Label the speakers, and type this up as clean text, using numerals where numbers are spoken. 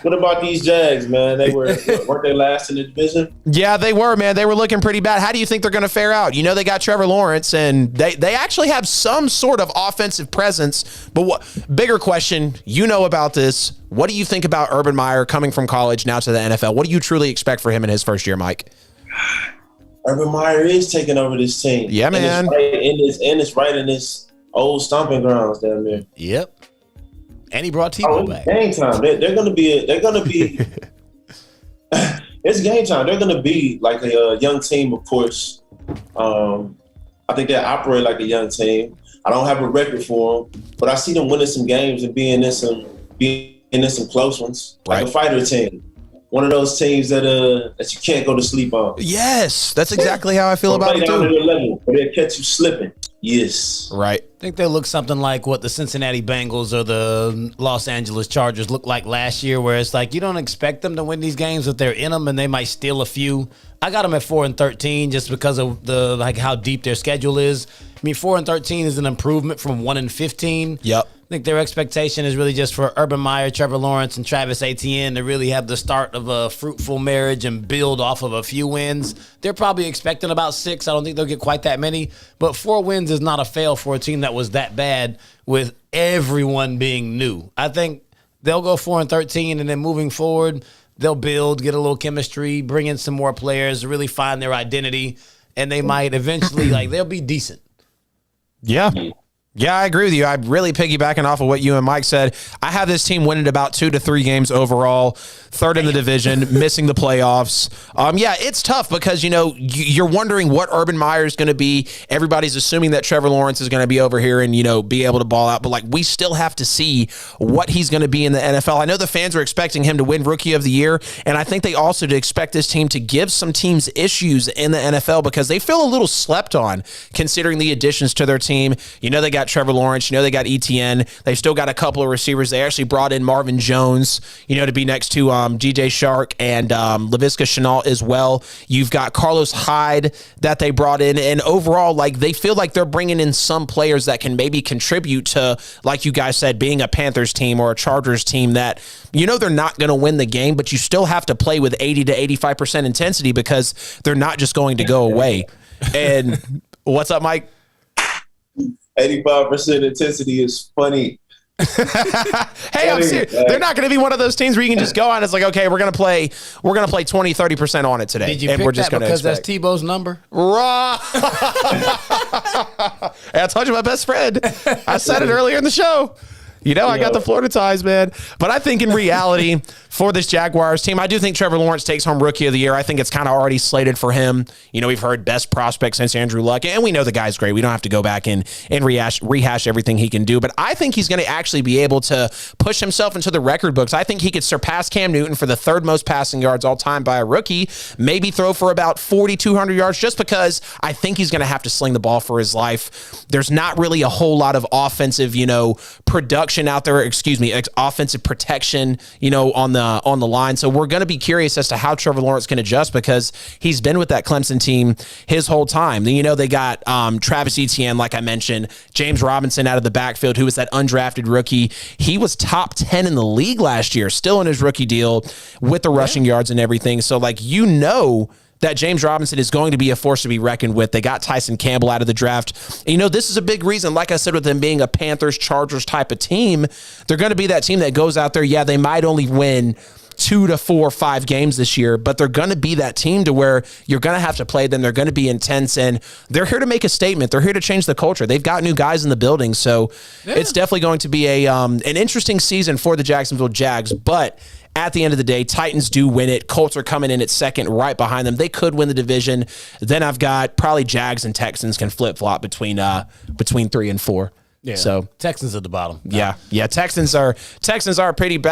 Speaker 1: What about these Jags, man? Weren't they last in the division?
Speaker 2: Yeah, they were, man. They were looking pretty bad. How do you think they're going to fare out? You know, they got Trevor Lawrence, and they actually have some sort of offensive presence. But bigger question, you know about this. What do you think about Urban Meyer coming from college now to the NFL? What do you truly expect for him in his first year, Mike?
Speaker 1: Urban Meyer is taking over this team.
Speaker 2: Yeah, man.
Speaker 1: And it's right in this old stomping grounds down there.
Speaker 3: Yep. And he brought Tebow back.
Speaker 1: Game time. They're gonna be. It's game time. They're gonna be like a young team, of course. I think they operate like a young team. I don't have a record for them, but I see them winning some games and being in some close ones, like a fighter team. One of those teams that you can't go to sleep on.
Speaker 2: Yes, that's exactly how I feel about it too.
Speaker 1: Level, but they'll catch you slipping. Yes.
Speaker 2: Right.
Speaker 3: I think they'll look something like what the Cincinnati Bengals or the Los Angeles Chargers looked like last year, where it's like you don't expect them to win these games, but they're in them and they might steal a few. I got them at 4-13 just because of how deep their schedule is. I mean, 4-13 is an improvement from 1-15.
Speaker 2: Yep.
Speaker 3: I think their expectation is really just for Urban Meyer, Trevor Lawrence, and Travis Etienne to really have the start of a fruitful marriage and build off of a few wins. They're probably expecting about 6. I don't think they'll get quite that many, but 4 wins is not a fail for a team that was that bad with everyone being new. I think they'll go 4-13, and then moving forward, they'll build, get a little chemistry, bring in some more players, really find their identity, and they might eventually, they'll be decent.
Speaker 2: Yeah. Yeah, I agree with you. I'm really piggybacking off of what you and Mike said. I have this team winning about 2 to 3 games overall, third in the division, missing the playoffs. Yeah, it's tough because, you're wondering what Urban Meyer is going to be. Everybody's assuming that Trevor Lawrence is going to be over here and, be able to ball out. But, we still have to see what he's going to be in the NFL. I know the fans are expecting him to win Rookie of the Year, and I think they also expect this team to give some teams issues in the NFL because they feel a little slept on considering the additions to their team. They got Trevor Lawrence, they got Etienne. They've still got a couple of receivers. They actually brought in Marvin Jones, to be next to DJ Shark and Laviska Shenault as well. You've got Carlos Hyde that they brought in. And overall, they feel like they're bringing in some players that can maybe contribute to, like you guys said, being a Panthers team or a Chargers team that, they're not going to win the game, but you still have to play with 80 to 85% intensity because they're not just going to go away. And what's up, Mike?
Speaker 1: 85% intensity is funny.
Speaker 2: Hey, I'm serious. They're not going to be one of those teams where you can just go on. It's like, okay, we're going to play 20-30% on it today.
Speaker 3: Did you pick
Speaker 2: we're just
Speaker 3: that because that's Tebow's number?
Speaker 2: Raw. Hey, I told you my best friend. I said it earlier in the show. I got the Florida ties, man. But I think in reality, for this Jaguars team, I do think Trevor Lawrence takes home Rookie of the Year. I think it's kind of already slated for him. We've heard best prospect since Andrew Luck, and we know the guy's great. We don't have to go back and rehash everything he can do. But I think he's going to actually be able to push himself into the record books. I think he could surpass Cam Newton for the 3rd most passing yards all time by a rookie, maybe throw for about 4,200 yards just because I think he's going to have to sling the ball for his life. There's not really a whole lot of offensive, production out there, offensive protection, on the line. So we're going to be curious as to how Trevor Lawrence can adjust because he's been with that Clemson team his whole time. They got Travis Etienne, like I mentioned, James Robinson out of the backfield, who was that undrafted rookie. He was top 10 in the league last year, still in his rookie deal with the rushing yards and everything. So that James Robinson is going to be a force to be reckoned with. They got Tyson Campbell out of the draft. This is a big reason, like I said, with them being a Panthers, Chargers type of team, they're going to be that team that goes out there. Yeah, they might only win 2 to 4 or 5 games this year, but they're going to be that team to where you're going to have to play them. They're going to be intense, and they're here to make a statement. They're here to change the culture. They've got new guys in the building, so it's definitely going to be an interesting season for the Jacksonville Jags, but at the end of the day, Titans do win it. Colts are coming in at second right behind them. They could win the division. Then I've got probably Jags and Texans can flip-flop between 3 and 4.
Speaker 3: Yeah.
Speaker 2: So
Speaker 3: Texans at the bottom.
Speaker 2: Yeah. Texans are pretty bad.